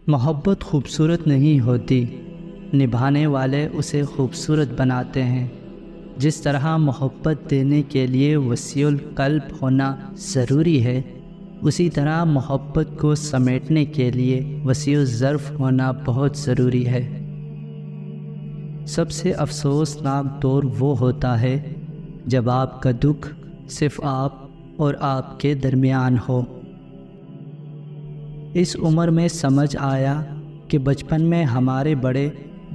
मोहब्बत खूबसूरत नहीं होती, निभाने वाले उसे खूबसूरत बनाते हैं। जिस तरह मोहब्बत देने के लिए वसीउल क़ल्ब होना ज़रूरी है, उसी तरह मोहब्बत को समेटने के लिए वसीउल ज़र्फ़ होना बहुत ज़रूरी है। सबसे अफसोसनाक दौर वो होता है जब आपका दुख सिर्फ़ आप और आपके दरमियान हो। इस उम्र में समझ आया कि बचपन में हमारे बड़े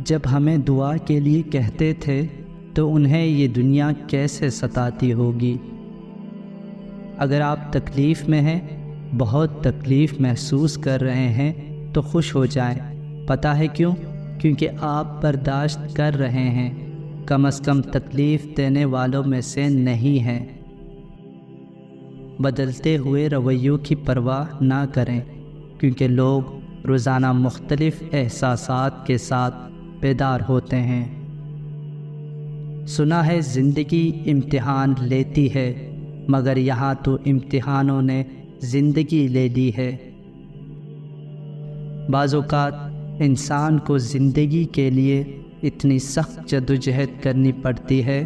जब हमें दुआ के लिए कहते थे तो उन्हें ये दुनिया कैसे सताती होगी। अगर आप तकलीफ़ में हैं, बहुत तकलीफ़ महसूस कर रहे हैं तो खुश हो जाएं। पता है क्यों? क्योंकि आप बर्दाश्त कर रहे हैं, कम से कम तकलीफ़ देने वालों में से नहीं हैं। बदलते हुए रवैयों की परवाह ना करें, क्योंकि लोग रोज़ाना मुख्तलिफ़ एहसासात के साथ बेदार होते हैं। सुना है ज़िंदगी इम्तिहान लेती है, मगर यहाँ तो इम्तिहानों ने ज़िंदगी ले ली है। बाज़ औक़ात इंसान को ज़िंदगी के लिए इतनी सख्त जद्दोजहद करनी पड़ती है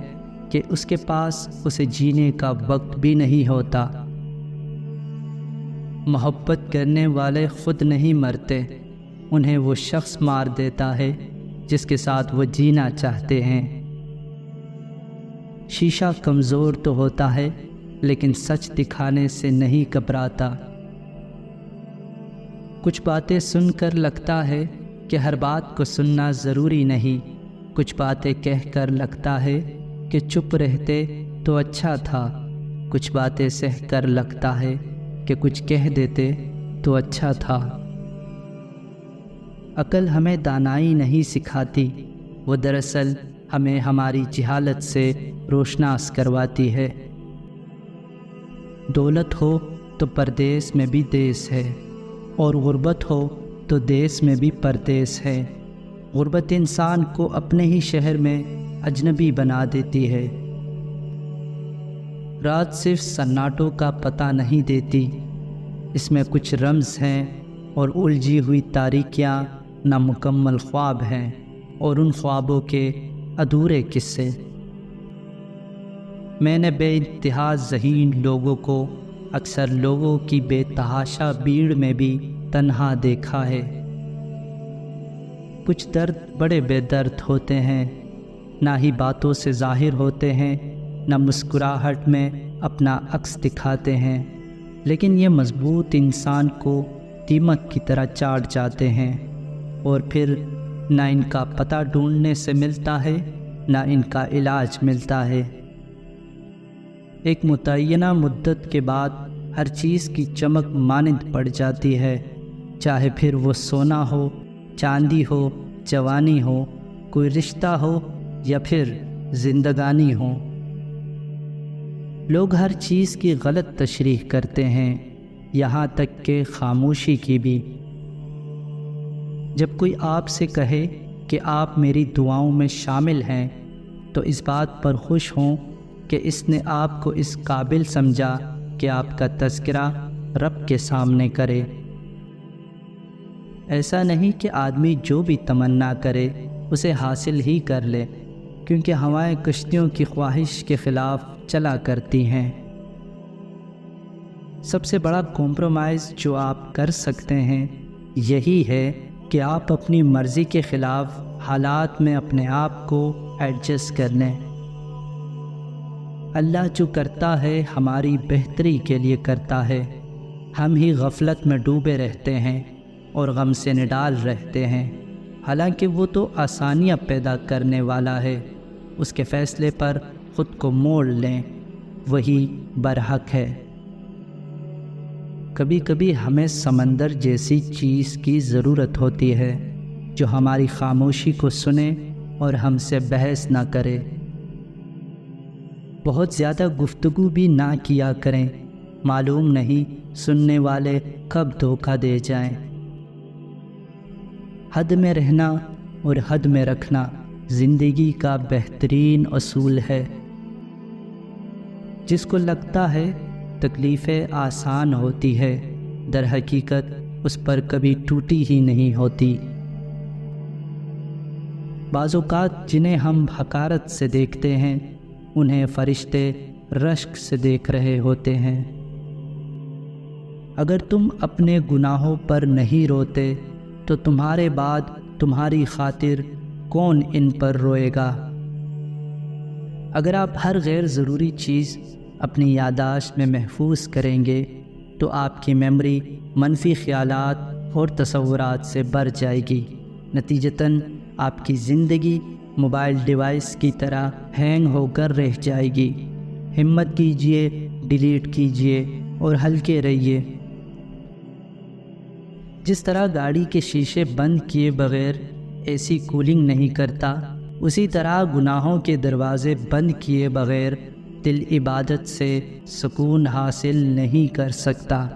कि उसके पास उसे जीने का वक्त भी नहीं होता। मोहब्बत करने वाले ख़ुद नहीं मरते, उन्हें वो शख्स मार देता है जिसके साथ वो जीना चाहते हैं। शीशा कमज़ोर तो होता है, लेकिन सच दिखाने से नहीं घबराता। कुछ बातें सुनकर लगता है कि हर बात को सुनना ज़रूरी नहीं। कुछ बातें कहकर लगता है कि चुप रहते तो अच्छा था। कुछ बातें सहकर लगता है कि कुछ कह देते तो अच्छा था। अक्ल हमें दानाई नहीं सिखाती, वो दरअसल हमें हमारी जहालत से रोशनास करवाती है। दौलत हो तो परदेस में भी देश है, और गुर्बत हो तो देश में भी परदेस है। गुर्बत इंसान को अपने ही शहर में अजनबी बना देती है। रात सिर्फ सन्नाटों का पता नहीं देती, इसमें कुछ रमज़ हैं और उलझी हुई तारीकियाँ नामुकम्मल ख्वाब हैं और उन ख्वाबों के अधूरे किस्से। मैंने बेइंतहा ज़हीन लोगों को अक्सर लोगों की बेतहाशा भीड़ में भी तन्हा देखा है। कुछ दर्द बड़े बेदर्द होते हैं, ना ही बातों से ज़ाहिर होते हैं, ना मुस्कुराहट में अपना अक्स दिखाते हैं, लेकिन ये मज़बूत इंसान को दीमक की तरह चाट जाते हैं और फिर ना इनका पता ढूंढने से मिलता है, ना इनका इलाज मिलता है। एक मुतय्यना मुद्दत के बाद हर चीज़ की चमक मानिंद पड़ जाती है, चाहे फिर वो सोना हो, चांदी हो, जवानी हो, कोई रिश्ता हो या फिर जिंदगानी हो। लोग हर चीज़ की गलत तशरीह करते हैं, यहाँ तक कि खामोशी की भी। जब कोई आपसे कहे कि आप मेरी दुआओं में शामिल हैं, तो इस बात पर खुश हों कि इसने आपको इस काबिल समझा कि आपका तज़किरा रब के सामने करे। ऐसा नहीं कि आदमी जो भी तमन्ना करे उसे हासिल ही कर ले, क्योंकि हवाएं कश्तियों की ख्वाहिश के ख़िलाफ़ चला करती हैं। सबसे बड़ा कॉम्प्रोमाइज़ जो आप कर सकते हैं यही है कि आप अपनी मर्ज़ी के ख़िलाफ़ हालात में अपने आप को एडजस्ट कर लें। अल्लाह जो करता है हमारी बेहतरी के लिए करता है। हम ही गफलत में डूबे रहते हैं और गम से निडाल रहते हैं। हालांकि वो तो आसानियाँ पैदा करने वाला है, उसके फ़ैसले पर ख़ुद को मोड़ लें, वही बरहक है। कभी कभी हमें समंदर जैसी चीज़ की ज़रूरत होती है जो हमारी खामोशी को सुने और हमसे बहस ना करे। बहुत ज़्यादा गुफ्तगू भी ना किया करें, मालूम नहीं सुनने वाले कब धोखा दे जाएं। हद में रहना और हद में रखना ज़िंदगी का बेहतरीन असूल है। جس کو لگتا ہے تکلیفیں آسان ہوتی ہے، در حقیقت اس پر کبھی ٹوٹی ہی نہیں ہوتی۔ بعض اوقات جنہیں ہم حقارت سے دیکھتے ہیں انہیں فرشتے رشک سے دیکھ رہے ہوتے ہیں۔ اگر تم اپنے گناہوں پر نہیں روتے تو تمہارے بعد تمہاری خاطر کون ان پر روئے گا؟ اگر آپ ہر غیر ضروری چیز اپنی یادداشت میں محفوظ کریں گے تو آپ کی میموری منفی خیالات اور تصورات سے بھر جائے گی، نتیجتاً آپ کی زندگی موبائل ڈیوائس کی طرح ہینگ ہو کر رہ جائے گی۔ ہمت کیجئے، ڈیلیٹ کیجئے اور ہلکے رہیے۔ جس طرح گاڑی کے شیشے بند کیے بغیر اے سی کولنگ نہیں کرتا، اسی طرح گناہوں کے دروازے بند کیے بغیر دل عبادت سے سکون حاصل نہیں کر سکتا۔